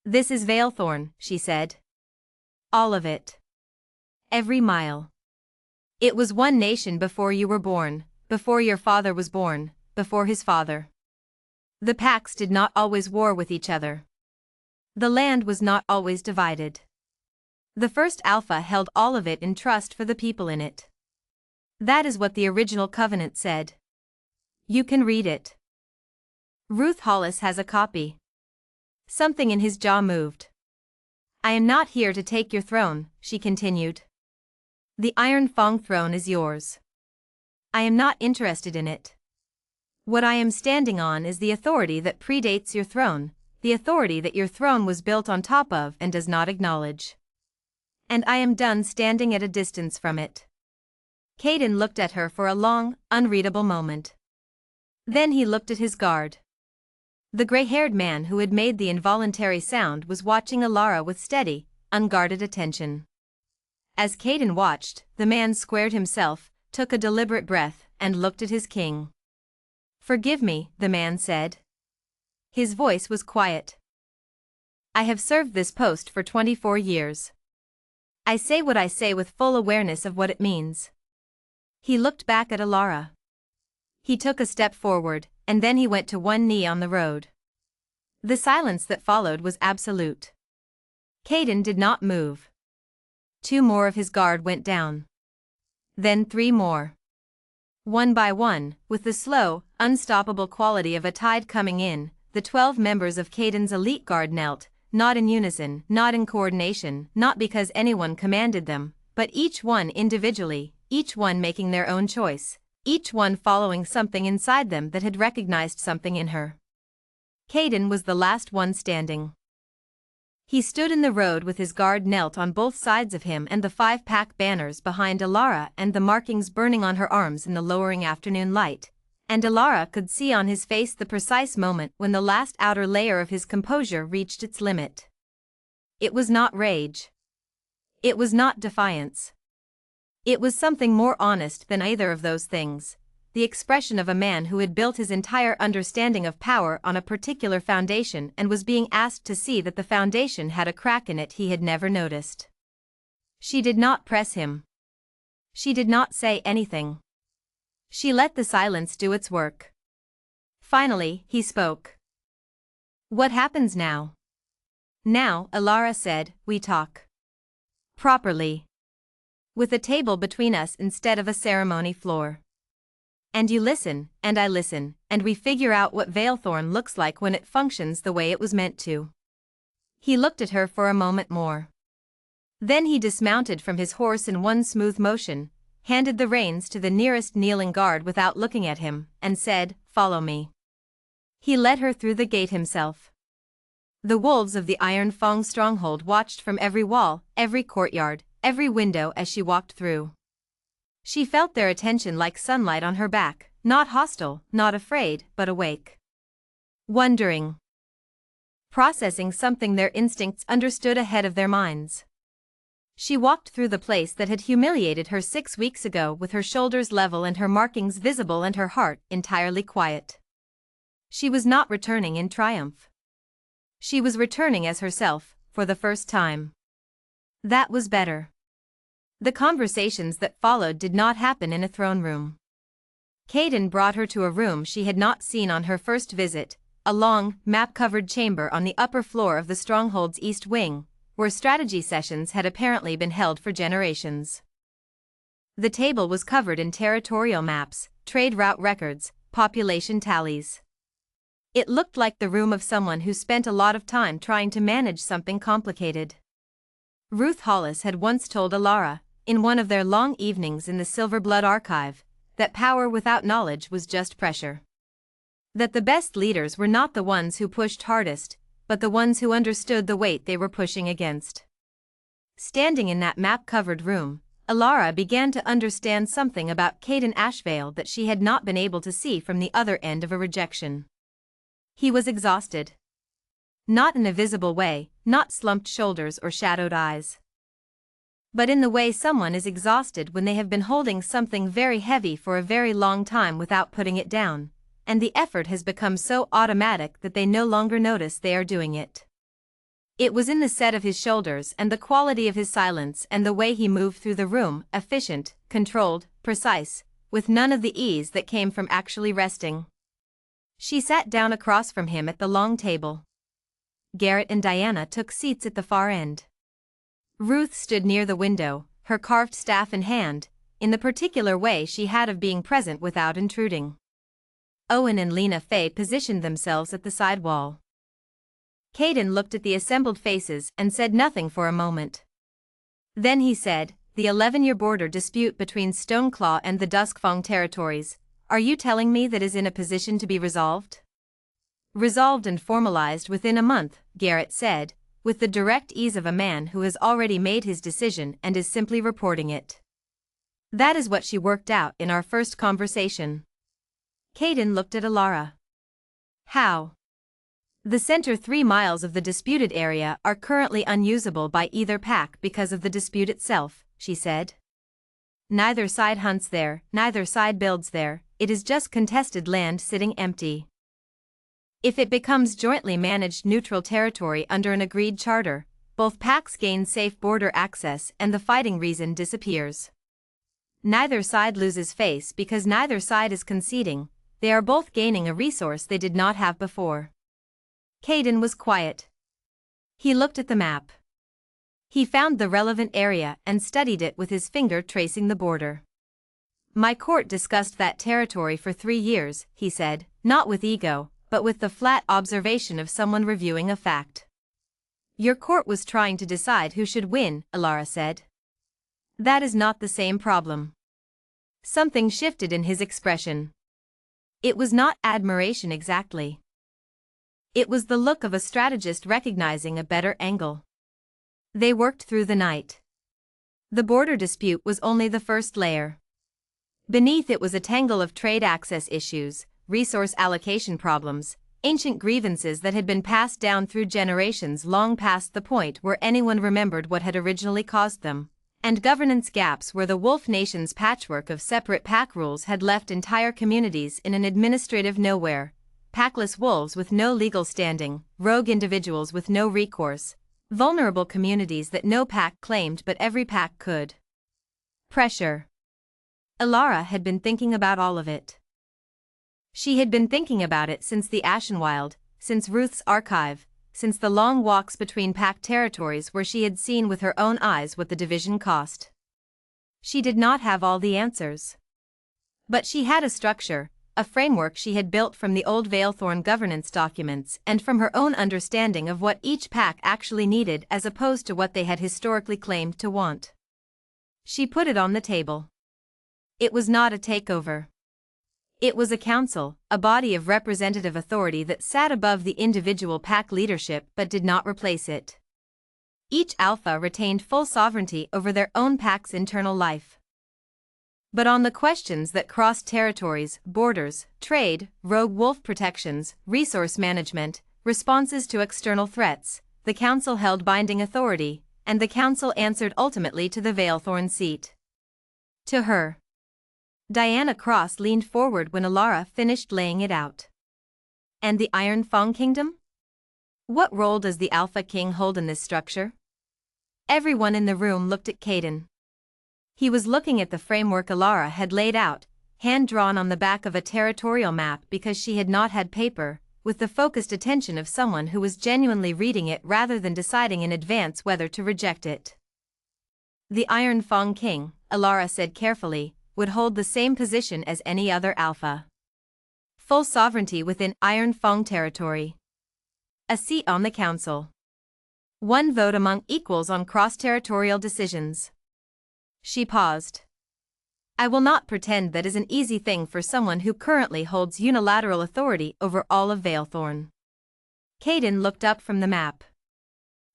This is Valethorn, she said. All of it. Every mile. It was one nation before you were born, before your father was born, before his father. The packs did not always war with each other. The land was not always divided. The first Alpha held all of it in trust for the people in it. That is what the original covenant said. You can read it. Ruth Hollis has a copy. Something in his jaw moved. I am not here to take your throne, she continued. The Iron Fong throne is yours. I am not interested in it. What I am standing on is the authority that predates your throne, the authority that your throne was built on top of and does not acknowledge. And I am done standing at a distance from it. Caden looked at her for a long, unreadable moment. Then he looked at his guard. The gray-haired man who had made the involuntary sound was watching Alara with steady, unguarded attention. As Caden watched, the man squared himself, took a deliberate breath, and looked at his king. "Forgive me," the man said. His voice was quiet. "I have served this post for 24 years. I say what I say with full awareness of what it means." He looked back at Alara. He took a step forward, and then he went to one knee on the road. The silence that followed was absolute. Caden did not move. 2 more of his guard went down. Then 3 more. One by one, with the slow, unstoppable quality of a tide coming in, the 12 members of Caden's elite guard knelt, not in unison, not in coordination, not because anyone commanded them, but each one individually, each one making their own choice, each one following something inside them that had recognized something in her. Caden was the last one standing. He stood in the road with his guard knelt on both sides of him and the 5-pack banners behind Alara and the markings burning on her arms in the lowering afternoon light, and Alara could see on his face the precise moment when the last outer layer of his composure reached its limit. It was not rage. It was not defiance. It was something more honest than either of those things, the expression of a man who had built his entire understanding of power on a particular foundation and was being asked to see that the foundation had a crack in it he had never noticed. She did not press him. She did not say anything. She let the silence do its work. Finally, he spoke. "What happens now?" "Now," Alara said, "we talk. Properly. With a table between us instead of a ceremony floor. And you listen, and I listen, and we figure out what Veilthorn looks like when it functions the way it was meant to." He looked at her for a moment more. Then he dismounted from his horse in one smooth motion, handed the reins to the nearest kneeling guard without looking at him, and said, "Follow me." He led her through the gate himself. The wolves of the Iron Fang stronghold watched from every wall, every courtyard, every window as she walked through. She felt their attention like sunlight on her back, not hostile, not afraid, but awake. Wondering. Processing something their instincts understood ahead of their minds. She walked through the place that had humiliated her 6 weeks ago with her shoulders level and her markings visible and her heart entirely quiet. She was not returning in triumph. She was returning as herself, for the first time. That was better. The conversations that followed did not happen in a throne room. Caden brought her to a room she had not seen on her first visit, a long, map-covered chamber on the upper floor of the stronghold's east wing, where strategy sessions had apparently been held for generations. The table was covered in territorial maps, trade route records, population tallies. It looked like the room of someone who spent a lot of time trying to manage something complicated. Ruth Hollis had once told Alara, in one of their long evenings in the Silverblood archive, that power without knowledge was just pressure. That the best leaders were not the ones who pushed hardest, but the ones who understood the weight they were pushing against. Standing in that map-covered room, Alara began to understand something about Caden Ashvale that she had not been able to see from the other end of a rejection. He was exhausted. Not in a visible way, not slumped shoulders or shadowed eyes. But in the way someone is exhausted when they have been holding something very heavy for a very long time without putting it down, and the effort has become so automatic that they no longer notice they are doing it. It was in the set of his shoulders and the quality of his silence and the way he moved through the room, efficient, controlled, precise, with none of the ease that came from actually resting. She sat down across from him at the long table. Garrett and Diana took seats at the far end. Ruth stood near the window, her carved staff in hand, in the particular way she had of being present without intruding. Owen and Lena Faye positioned themselves at the side wall. Caden looked at the assembled faces and said nothing for a moment. Then he said, "The 11-year border dispute between Stoneclaw and the Duskfang territories, are you telling me that is in a position to be resolved?" "Resolved and formalized within a month," Garrett said, with the direct ease of a man who has already made his decision and is simply reporting it. "That is what she worked out in our first conversation." Caden looked at Alara. "How?" The center 3 miles of the disputed area are currently unusable by either pack because of the dispute itself, she said. Neither side hunts there, neither side builds there, it is just contested land sitting empty. If it becomes jointly managed neutral territory under an agreed charter, both packs gain safe border access and the fighting reason disappears. Neither side loses face because neither side is conceding, they are both gaining a resource they did not have before. Caden was quiet. He looked at the map. He found the relevant area and studied it with his finger tracing the border. My court discussed that territory for 3 years, he said, not with ego, but with the flat observation of someone reviewing a fact. Your court was trying to decide who should win, Alara said. That is not the same problem. Something shifted in his expression. It was not admiration exactly. It was the look of a strategist recognizing a better angle. They worked through the night. The border dispute was only the first layer. Beneath it was a tangle of trade access issues, resource allocation problems, ancient grievances that had been passed down through generations long past the point where anyone remembered what had originally caused them, and governance gaps where the Wolf Nation's patchwork of separate pack rules had left entire communities in an administrative nowhere. Packless wolves with no legal standing, rogue individuals with no recourse, vulnerable communities that no pack claimed but every pack could. Pressure. Alara had been thinking about all of it. She had been thinking about it since the Ashenwild, since Ruth's archive, since the long walks between pack territories where she had seen with her own eyes what the division cost. She did not have all the answers. But she had a structure, a framework she had built from the old Veilthorn governance documents and from her own understanding of what each pack actually needed as opposed to what they had historically claimed to want. She put it on the table. It was not a takeover. It was a council, a body of representative authority that sat above the individual pack leadership but did not replace it. Each alpha retained full sovereignty over their own pack's internal life. But on the questions that crossed territories, borders, trade, rogue wolf protections, resource management, responses to external threats, the council held binding authority, and the council answered ultimately to the Veilthorn seat. To her. Diana Cross leaned forward when Alara finished laying it out. And the Iron Fang Kingdom? What role does the Alpha King hold in this structure? Everyone in the room looked at Caden. He was looking at the framework Alara had laid out, hand-drawn on the back of a territorial map because she had not had paper, with the focused attention of someone who was genuinely reading it rather than deciding in advance whether to reject it. The Iron Fang King, Alara said carefully, would hold the same position as any other alpha. Full sovereignty within Iron Fang territory. A seat on the council. One vote among equals on cross-territorial decisions. She paused. I will not pretend that is an easy thing for someone who currently holds unilateral authority over all of Veilthorn. Caden looked up from the map.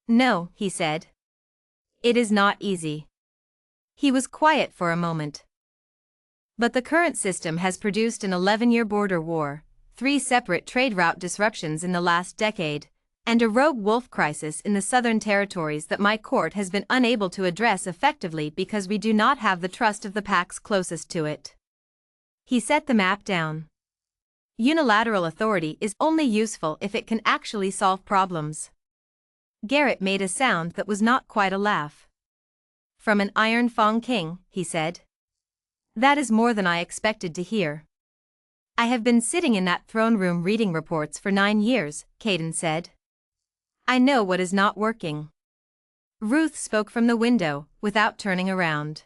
No, he said. It is not easy. He was quiet for a moment. But the current system has produced an 11-year border war, 3 separate trade route disruptions in the last decade, and a rogue wolf crisis in the southern territories that my court has been unable to address effectively because we do not have the trust of the packs closest to it. He set the map down. Unilateral authority is only useful if it can actually solve problems. Garrett made a sound that was not quite a laugh. From an Iron Fang King, he said. That is more than I expected to hear. I have been sitting in that throne room reading reports for 9 years, Caden said. I know what is not working. Ruth spoke from the window, without turning around.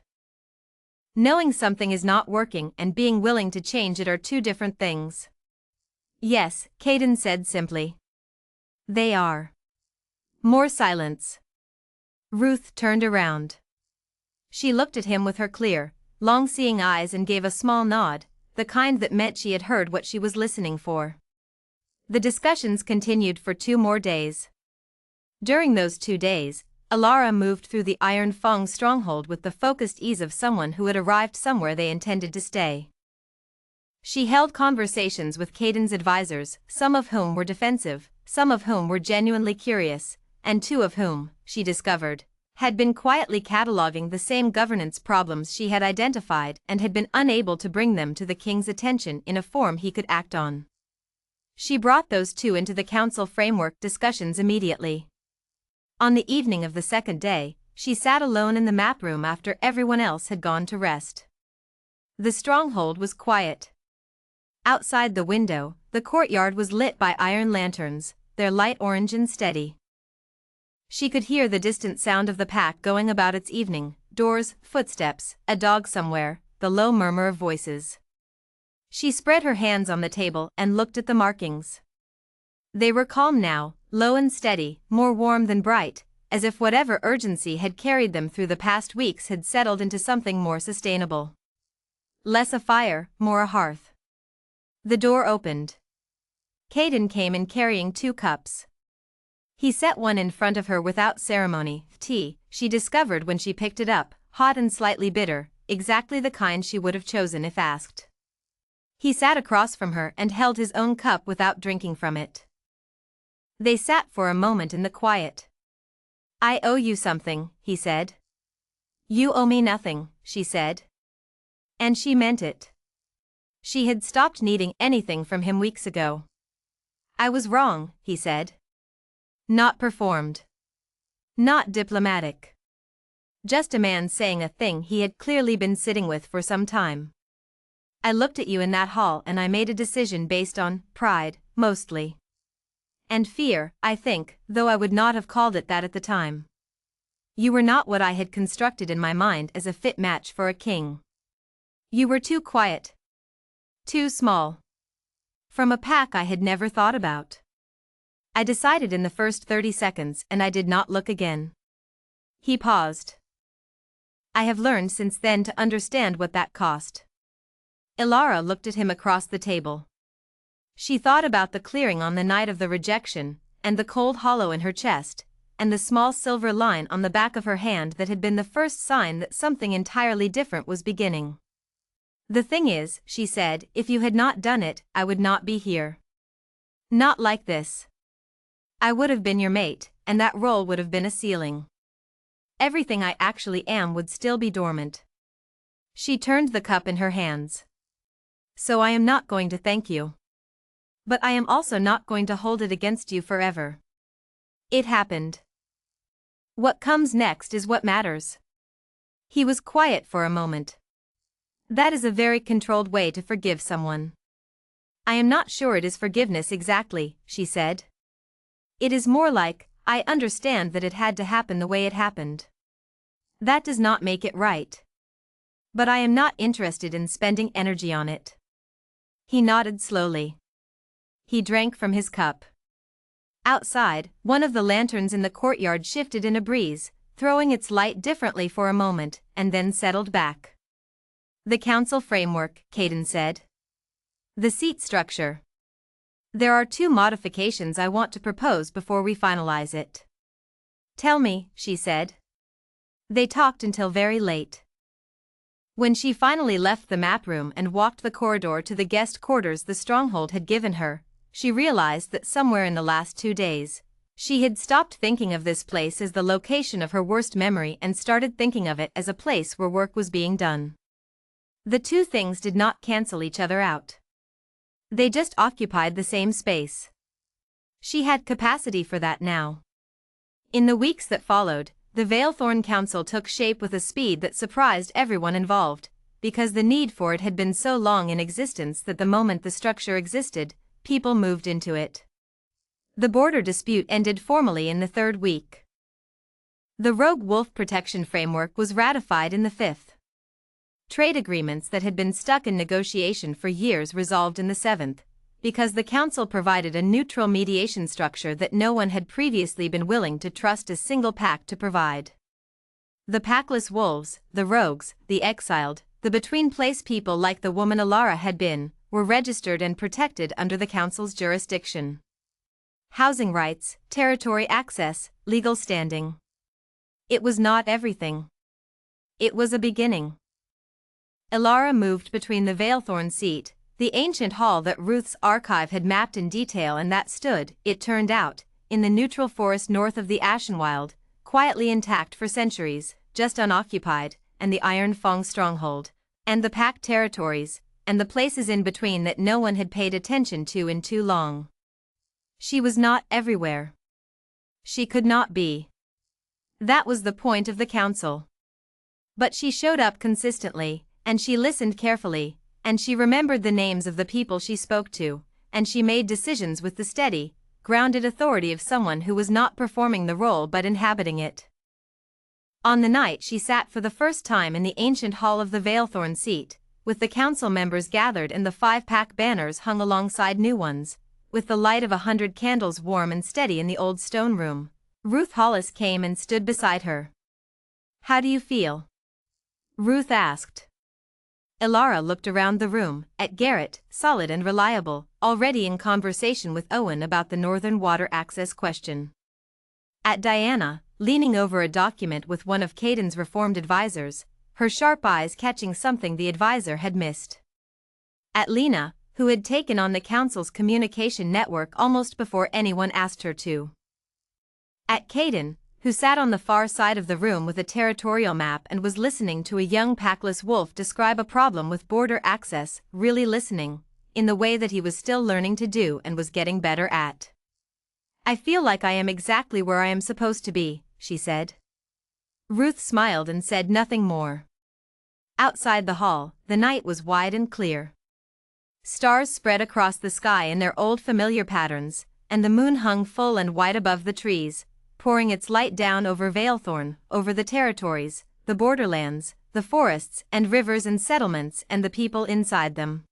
Knowing something is not working and being willing to change it are 2 different things. Yes, Caden said simply. They are. More silence. Ruth turned around. She looked at him with her clear, long-seeing eyes and gave a small nod, the kind that meant she had heard what she was listening for. The discussions continued for 2 more days. During those 2 days, Alara moved through the Iron Fang stronghold with the focused ease of someone who had arrived somewhere they intended to stay. She held conversations with Caden's advisors, some of whom were defensive, some of whom were genuinely curious, and 2 of whom, she discovered, had been quietly cataloging the same governance problems she had identified and had been unable to bring them to the king's attention in a form he could act on. She brought those 2 into the council framework discussions immediately. On the evening of the second day, she sat alone in the map room after everyone else had gone to rest. The stronghold was quiet. Outside the window, the courtyard was lit by iron lanterns, their light orange and steady. She could hear the distant sound of the pack going about its evening, doors, footsteps, a dog somewhere, the low murmur of voices. She spread her hands on the table and looked at the markings. They were calm now, low and steady, more warm than bright, as if whatever urgency had carried them through the past weeks had settled into something more sustainable. Less a fire, more a hearth. The door opened. Caden came in carrying 2 cups. He set one in front of her without ceremony. Tea, she discovered when she picked it up, hot and slightly bitter, exactly the kind she would have chosen if asked. He sat across from her and held his own cup without drinking from it. They sat for a moment in the quiet. "I owe you something," he said. "You owe me nothing," she said. And she meant it. She had stopped needing anything from him weeks ago. "I was wrong," he said. Not performed. Not diplomatic. Just a man saying a thing he had clearly been sitting with for some time. "I looked at you in that hall and I made a decision based on pride, mostly. And fear, I think, though I would not have called it that at the time. You were not what I had constructed in my mind as a fit match for a king. You were too quiet. Too small. From a pack I had never thought about. I decided in the first 30 seconds and I did not look again." He paused. "I have learned since then to understand what that cost." Ilara looked at him across the table. She thought about the clearing on the night of the rejection, and the cold hollow in her chest, and the small silver line on the back of her hand that had been the first sign that something entirely different was beginning. "The thing is," she said, "if you had not done it, I would not be here. Not like this. I would have been your mate, and that role would have been a ceiling. Everything I actually am would still be dormant." She turned the cup in her hands. "So I am not going to thank you. But I am also not going to hold it against you forever. It happened. What comes next is what matters." He was quiet for a moment. "That is a very controlled way to forgive someone." "I am not sure it is forgiveness exactly," she said. "It is more like, I understand that it had to happen the way it happened. That does not make it right. But I am not interested in spending energy on it." He nodded slowly. He drank from his cup. Outside, one of the lanterns in the courtyard shifted in a breeze, throwing its light differently for a moment, and then settled back. "The council framework," Caden said. "The seat structure. There are 2 modifications I want to propose before we finalize it." "Tell me," she said. They talked until very late. When she finally left the map room and walked the corridor to the guest quarters the stronghold had given her, she realized that somewhere in the last 2 days, she had stopped thinking of this place as the location of her worst memory and started thinking of it as a place where work was being done. The 2 things did not cancel each other out. They just occupied the same space. She had capacity for that now. In the weeks that followed, the Valethorn Council took shape with a speed that surprised everyone involved, because the need for it had been so long in existence that the moment the structure existed, people moved into it. The border dispute ended formally in the 3rd week. The Rogue Wolf Protection Framework was ratified in the 5th. Trade agreements that had been stuck in negotiation for years resolved in the 7th, because the council provided a neutral mediation structure that no one had previously been willing to trust a single pack to provide. The packless wolves, the rogues, the exiled, the between-place people like the woman Ilara had been, were registered and protected under the council's jurisdiction. Housing rights, territory access, legal standing. It was not everything. It was a beginning. Ilara moved between the Valethorn seat, the ancient hall that Ruth's archive had mapped in detail and that stood, it turned out, in the neutral forest north of the Ashenwild, quietly intact for centuries, just unoccupied, and the Iron Fang stronghold, and the Pack territories, and the places in between that no one had paid attention to in too long. She was not everywhere. She could not be. That was the point of the council. But she showed up consistently, and she listened carefully, and she remembered the names of the people she spoke to, and she made decisions with the steady, grounded authority of someone who was not performing the role but inhabiting it. On the night she sat for the first time in the ancient hall of the Veilthorn seat, with the council members gathered and the 5-pack banners hung alongside new ones, with the light of 100 candles warm and steady in the old stone room, Ruth Hollis came and stood beside her. "How do you feel?" Ruth asked. Ilara looked around the room, at Garrett, solid and reliable, already in conversation with Owen about the Northern Water Access question. At Diana, leaning over a document with one of Caden's reformed advisors, her sharp eyes catching something the advisor had missed. At Lena, who had taken on the council's communication network almost before anyone asked her to. At Caden, who sat on the far side of the room with a territorial map and was listening to a young packless wolf describe a problem with border access, really listening, in the way that he was still learning to do and was getting better at. "I feel like I am exactly where I am supposed to be," she said. Ruth smiled and said nothing more. Outside the hall, the night was wide and clear. Stars spread across the sky in their old familiar patterns, and the moon hung full and white above the trees, pouring its light down over Veilthorn, over the territories, the borderlands, the forests and rivers and settlements and the people inside them.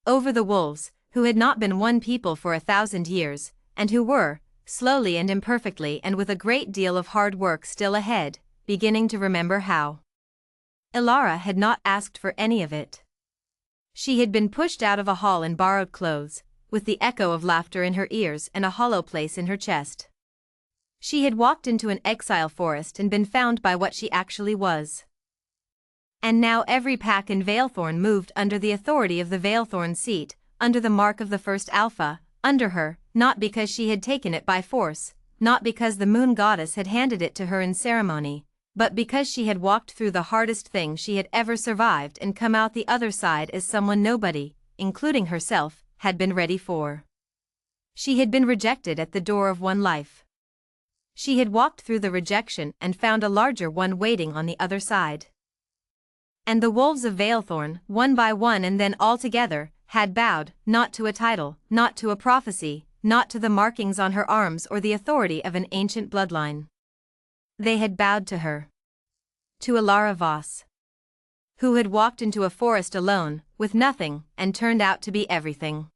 Over the wolves, who had not been one people for 1,000 years, and who were, slowly and imperfectly and with a great deal of hard work still ahead, beginning to remember how. Ilara had not asked for any of it. She had been pushed out of a hall in borrowed clothes, with the echo of laughter in her ears and a hollow place in her chest. She had walked into an exile forest and been found by what she actually was. And now every pack in Veilthorn moved under the authority of the Veilthorn seat, under the mark of the first Alpha, under her, not because she had taken it by force, not because the moon goddess had handed it to her in ceremony, but because she had walked through the hardest thing she had ever survived and come out the other side as someone nobody, including herself, had been ready for. She had been rejected at the door of one life. She had walked through the rejection and found a larger one waiting on the other side. And the wolves of Veilthorn, one by one and then all together, had bowed, not to a title, not to a prophecy, not to the markings on her arms or the authority of an ancient bloodline. They had bowed to her. To Ilara Voss, who had walked into a forest alone, with nothing, and turned out to be everything.